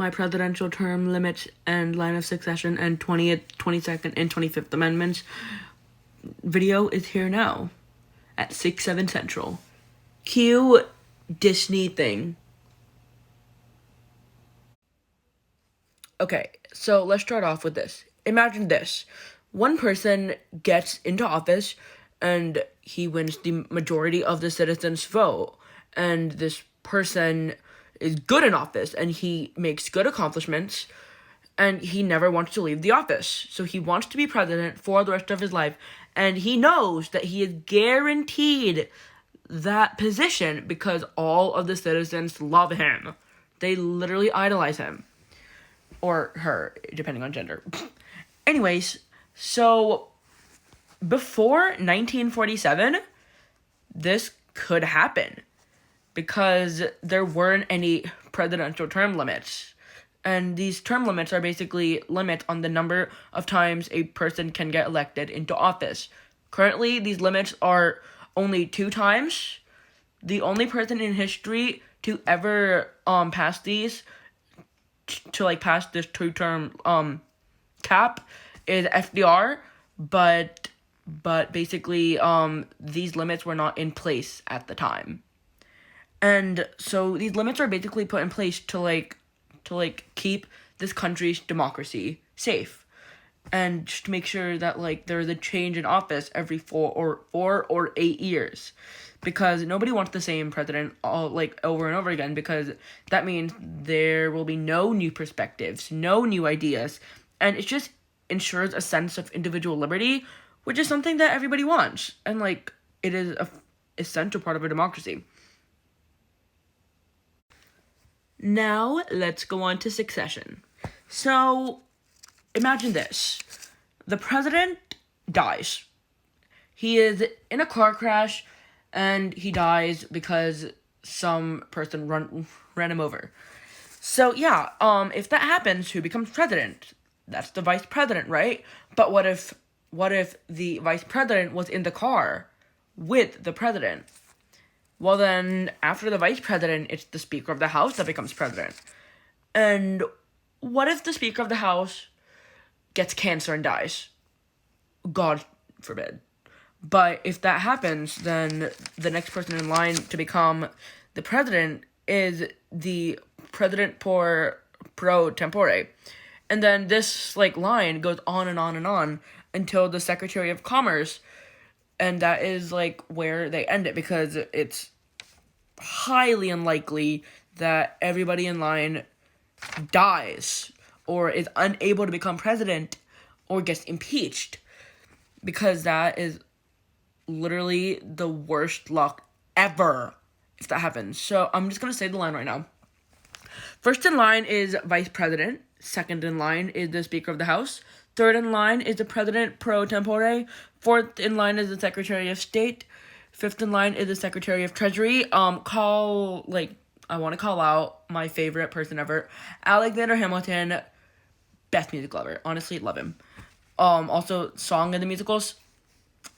my presidential term limits and line of succession and 20th, 22nd, and 25th Amendments video is here now at 6/7 Central. Cue Disney thing. Okay, so let's start off with this. Imagine this. One person gets into office and he wins the majority of the citizens' vote. And this person is good in office and he makes good accomplishments and he never wants to leave the office. So he wants to be president for the rest of his life, and he knows that he is guaranteed that position because all of the citizens love him. They literally idolize him. Or her, depending on gender. Anyways, so before 1947, this could happen because there weren't any presidential term limits. And these term limits are basically limits on the number of times a person can get elected into office. Currently, these limits are only 2 times. The only person in history to ever pass these, to pass this 2-term cap, is FDR, but basically these limits were not in place at the time. And so these limits are basically put in place to keep this country's democracy safe, and just to make sure that there's a change in office every 4 or 8 years, because nobody wants the same president over and over again, because that means there will be no new perspectives, no new ideas, and it just ensures a sense of individual liberty, which is something that everybody wants, and it is a essential part of a democracy. Now, let's go on to succession. So, imagine this. The president dies. He is in a car crash, and he dies because some person ran him over. So, yeah, if that happens, who becomes president? That's the vice president, right? But what if the vice president was in the car with the president? Well, then, after the vice president, it's the Speaker of the House that becomes president. And what if the Speaker of the House gets cancer and dies? God forbid. But if that happens, then the next person in line to become the president is the president pro tempore. And then this, line goes on and on and on until the Secretary of Commerce. And that is, where they end it, because it's highly unlikely that everybody in line dies or is unable to become president or gets impeached, because that is literally the worst luck ever if that happens. So I'm just going to say the line right now. First in line is vice president. Second in line is the Speaker of the House. Third in line is the president pro tempore. Fourth in line is the Secretary of State. Fifth in line is the Secretary of Treasury. I want to call out my favorite person ever, Alexander Hamilton. Best music lover. Honestly, love him. Also, song in the musicals,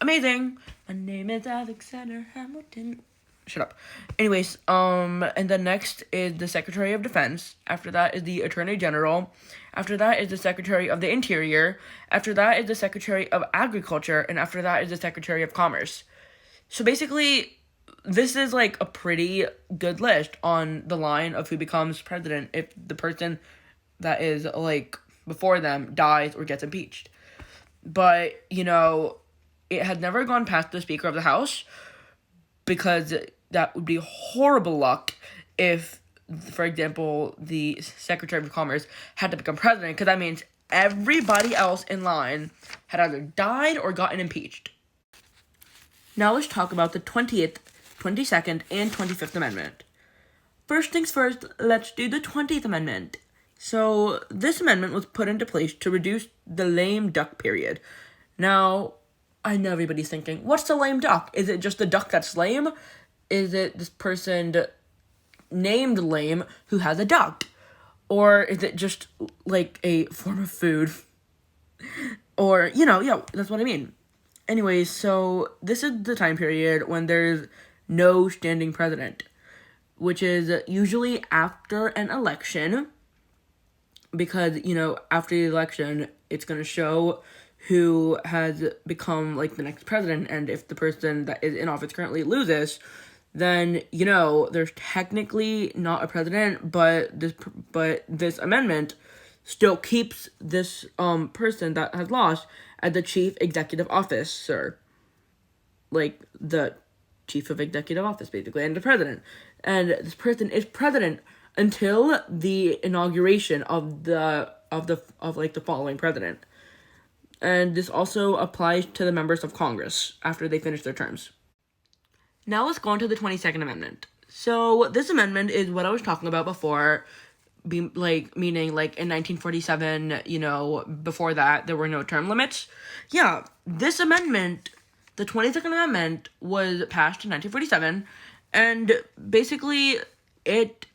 amazing. My name is Alexander Hamilton. Shut up. Anyways, and then next is the Secretary of Defense. After that is the Attorney General. After that is the Secretary of the Interior. After that is the Secretary of Agriculture. And after that is the Secretary of Commerce. So basically, this is a pretty good list on the line of who becomes president if the person that is before them dies or gets impeached. But, it had never gone past the Speaker of the House, because that would be horrible luck if, for example, the Secretary of Commerce had to become president, because that means everybody else in line had either died or gotten impeached. Now let's talk about the 20th, 22nd, and 25th Amendment. First things first, let's do the 20th Amendment. So, this amendment was put into place to reduce the lame duck period. Now, I know everybody's thinking, what's the lame duck? Is it just the duck that's lame? Is it this person named Lame who has a duck? Or is it just a form of food? Or, that's what I mean. Anyways, so this is the time period when there's no standing president, which is usually after an election. because, after the election, it's going to show who has become, like, the next president, and if the person that is in office currently loses, then, there's technically not a president, but this amendment still keeps this, person that has lost as the chief executive officer. Like, the chief of executive office, basically, and the president. And this person is president until the inauguration of the following president. And this also applies to the members of Congress after they finish their terms. Now let's go on to the 22nd Amendment. So this amendment is what I was talking about before, meaning in 1947, before that there were no term limits. Yeah, this amendment, the 22nd Amendment, was passed in 1947, and basically it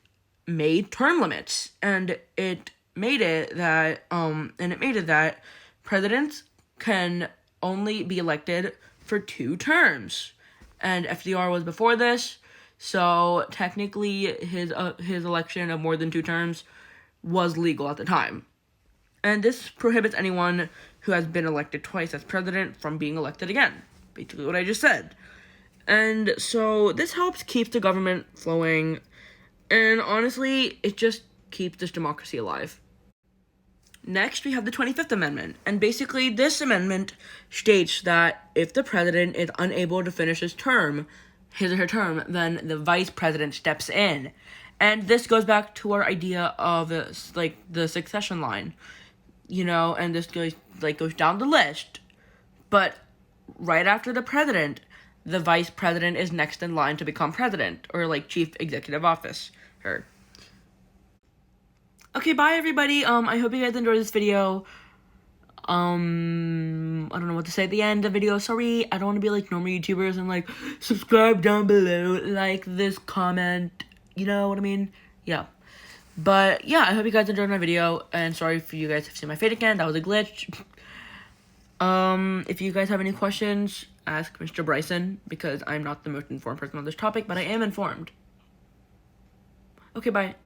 made term limits, and it made it that presidents can only be elected for 2 terms. And FDR was before this, so technically his election of more than 2 terms was legal at the time. And this prohibits anyone who has been elected twice as president from being elected again. Basically what I just said. And so this helps keep the government flowing, and honestly, it just keeps this democracy alive. Next, we have the 25th Amendment, and basically this amendment states that if the president is unable to finish his or her term, then the vice president steps in. And this goes back to our idea of, the succession line, and this goes down the list. But right after the president, the vice president is next in line to become president, or, chief executive officer. Okay, bye everybody. I hope you guys enjoyed this video. I don't know what to say at the end of the video. Sorry, I don't want to be like normal YouTubers and subscribe down below, like this, comment, you know what I mean? Yeah. But yeah, I hope you guys enjoyed my video, and sorry for you guys to see my fade again. That was a glitch. If you guys have any questions, ask Mr. Bryson, because I'm not the most informed person on this topic, but I am informed. Okay, bye.